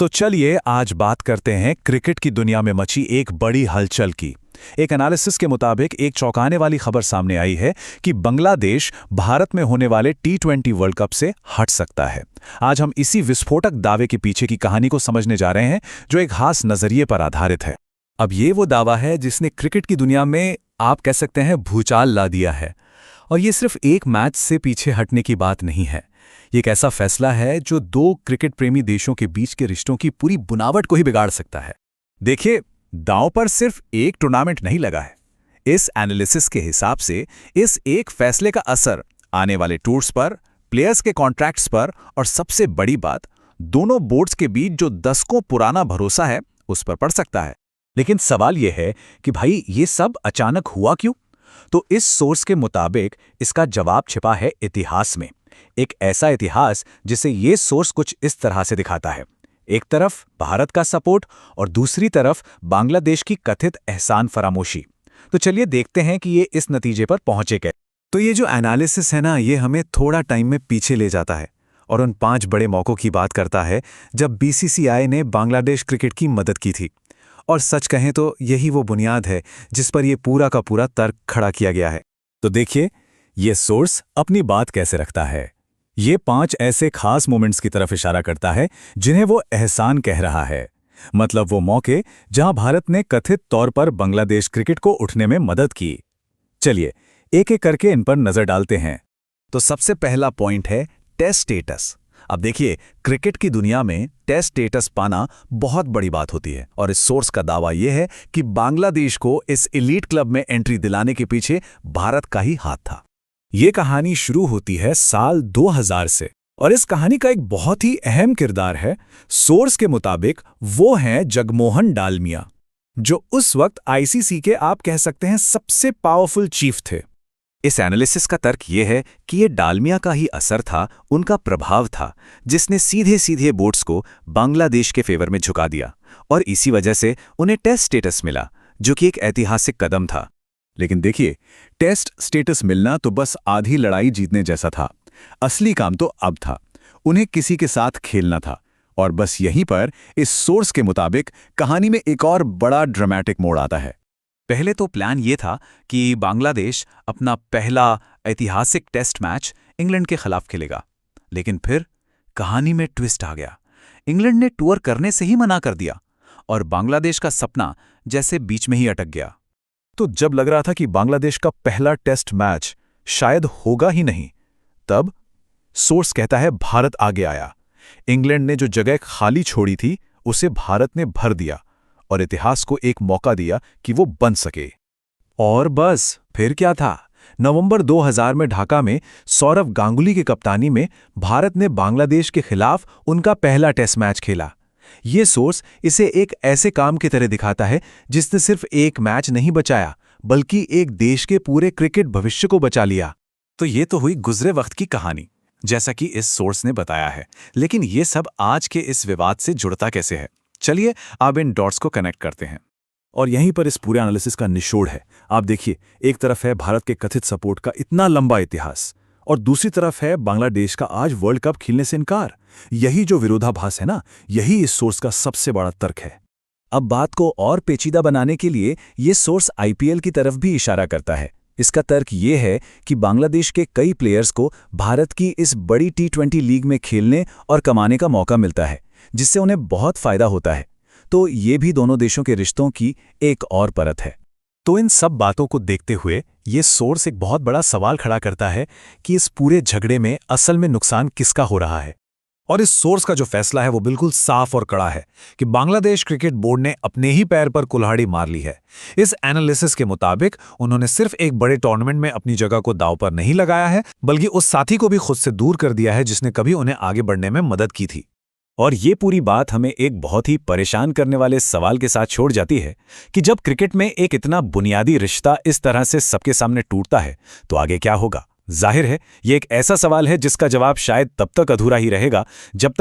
तो चलिए आज बात करते हैं क्रिकेट की दुनिया में मची एक बड़ी हलचल की। एक एनालिसिस के मुताबिक एक चौंकाने वाली खबर सामने आई है कि बांग्लादेश भारत में होने वाले टी20 वर्ल्ड कप से हट सकता है। आज हम इसी विस्फोटक दावे के पीछे की कहानी को समझने जा रहे हैं, जो एक खास नजरिए पर आधारित है। अब ये वो दावा है जिसने क्रिकेट की दुनिया में आप कह सकते हैं भूचाल ला दिया है। और ये सिर्फ एक मैच से पीछे हटने की बात नहीं है। ये एक ऐसा फैसला है जो दो क्रिकेट प्रेमी देशों के बीच के रिश्तों की पूरी बुनावट को ही बिगाड़ सकता है। देखिए, दांव पर सिर्फ एक टूर्नामेंट नहीं लगा है। इस एनालिसिस के हिसाब से इस एक फैसले का असर आने वाले टूर्स पर, प्लेयर्स के कॉन्ट्रैक्ट्स पर और सबसे बड़ी बात, दोनों बोर्ड्स के बीच जो दशकों पुराना भरोसा है उस पर पड़ सकता है। लेकिन सवाल यह है कि भाई ये सब अचानक हुआ क्यों? तो इस सोर्स के मुताबिक इसका जवाब छिपा है इतिहास में। एक ऐसा इतिहास जिसे ये सोर्स कुछ इस तरह से दिखाता है। एक तरफ भारत का सपोर्ट और दूसरी तरफ बांग्लादेश की कथित एहसान फरामोशी। तो चलिए देखते हैं कि ये इस नतीजे पर पहुंचे कैसे। तो ये जो एनालिसिस है ना, ये हमें थोड़ा टाइम में पीछे ले जाता है और उन 5 बड़े मौकों की बात करता है जब बीसीसीआई ने बांग्लादेश क्रिकेट की मदद की थी। और सच कहें तो यही वो बुनियाद है जिस पर यह पूरा का पूरा तर्क खड़ा किया गया है। तो देखिए, ये सोर्स अपनी बात कैसे रखता है। ये 5 ऐसे खास मोमेंट्स की तरफ इशारा करता है जिन्हें वो एहसान कह रहा है। मतलब वो मौके जहां भारत ने कथित तौर पर बांग्लादेश क्रिकेट को उठने में मदद की। चलिए एक एक करके इन पर नजर डालते हैं। तो सबसे पहला पॉइंट है टेस्ट स्टेटस। अब देखिए, क्रिकेट की दुनिया में टेस्ट स्टेटस पाना बहुत बड़ी बात होती है और इस सोर्स का दावा यह है कि बांग्लादेश को इस एलीट क्लब में एंट्री दिलाने के पीछे भारत का ही हाथ था। ये कहानी शुरू होती है साल 2000 से और इस कहानी का एक बहुत ही अहम किरदार है। सोर्स के मुताबिक वो हैं जगमोहन डालमिया, जो उस वक्त आईसीसी के आप कह सकते हैं सबसे पावरफुल चीफ थे। इस एनालिसिस का तर्क ये है कि ये डालमिया का ही असर था, उनका प्रभाव था, जिसने सीधे सीधे बोर्ड्स को बांग्लादेश के फेवर में झुका दिया और इसी वजह से उन्हें टेस्ट स्टेटस मिला, जो कि एक ऐतिहासिक कदम था। लेकिन देखिए, टेस्ट स्टेटस मिलना तो बस आधी लड़ाई जीतने जैसा था। असली काम तो अब था, उन्हें किसी के साथ खेलना था। और बस यहीं पर इस सोर्स के मुताबिक कहानी में एक और बड़ा ड्रामेटिक मोड़ आता है। पहले तो प्लान ये था कि बांग्लादेश अपना पहला ऐतिहासिक टेस्ट मैच इंग्लैंड के खिलाफ खेलेगा, लेकिन फिर कहानी में ट्विस्ट आ गया। इंग्लैंड ने टूर करने से ही मना कर दिया और बांग्लादेश का सपना जैसे बीच में ही अटक गया। तो जब लग रहा था कि बांग्लादेश का पहला टेस्ट मैच शायद होगा ही नहीं, तब सोर्स कहता है भारत आगे आया। इंग्लैंड ने जो जगह खाली छोड़ी थी उसे भारत ने भर दिया और इतिहास को एक मौका दिया कि वो बन सके। और बस फिर क्या था, नवंबर 2000 में ढाका में सौरव गांगुली की कप्तानी में भारत ने बांग्लादेश के खिलाफ उनका पहला टेस्ट मैच खेला। ये सोर्स इसे एक ऐसे काम की तरह दिखाता है जिसने सिर्फ एक मैच नहीं बचाया, बल्कि एक देश के पूरे क्रिकेट भविष्य को बचा लिया। तो ये तो हुई गुजरे वक्त की कहानी, जैसा कि इस सोर्स ने बताया है। लेकिन ये सब आज के इस विवाद से जुड़ता कैसे है? चलिए अब इन डॉट्स को कनेक्ट करते हैं। और यहीं पर इस पूरे एनालिसिस का निचोड़ है। आप देखिए, एक तरफ है भारत के कथित सपोर्ट का इतना लंबा इतिहास और दूसरी तरफ है बांग्लादेश का आज वर्ल्ड कप खेलने से इनकार। यही जो विरोधाभास है ना, यही इस सोर्स का सबसे बड़ा तर्क है। अब बात को और पेचीदा बनाने के लिए ये सोर्स आईपीएल की तरफ भी इशारा करता है। इसका तर्क ये है कि बांग्लादेश के कई प्लेयर्स को भारत की इस बड़ी टी20 लीग में खेलने और कमाने का मौका मिलता है, जिससे उन्हें बहुत फायदा होता है। तो ये भी दोनों देशों के रिश्तों की एक और परत है। तो इन सब बातों को देखते हुए ये सोर्स एक बहुत बड़ा सवाल खड़ा करता है कि इस पूरे झगड़े में असल में नुकसान किसका हो रहा है। और इस सोर्स का जो फैसला है वो बिल्कुल साफ और कड़ा है कि बांग्लादेश क्रिकेट बोर्ड ने अपने ही पैर पर कुल्हाड़ी मार ली है। इस एनालिसिस के मुताबिक उन्होंने सिर्फ एक बड़े टूर्नामेंट में अपनी जगह को दांव पर नहीं लगाया है, बल्कि उस साथी को भी खुद से दूर कर दिया है जिसने कभी उन्हें आगे बढ़ने में मदद की थी। और ये पूरी बात हमें एक बहुत ही परेशान करने वाले सवाल के साथ छोड़ जाती है कि जब क्रिकेट में एक इतना बुनियादी रिश्ता इस तरह से सबके सामने टूटता है तो आगे क्या होगा। जाहिर है ये एक ऐसा सवाल है जिसका जवाब शायद तब तक अधूरा ही रहेगा जब तक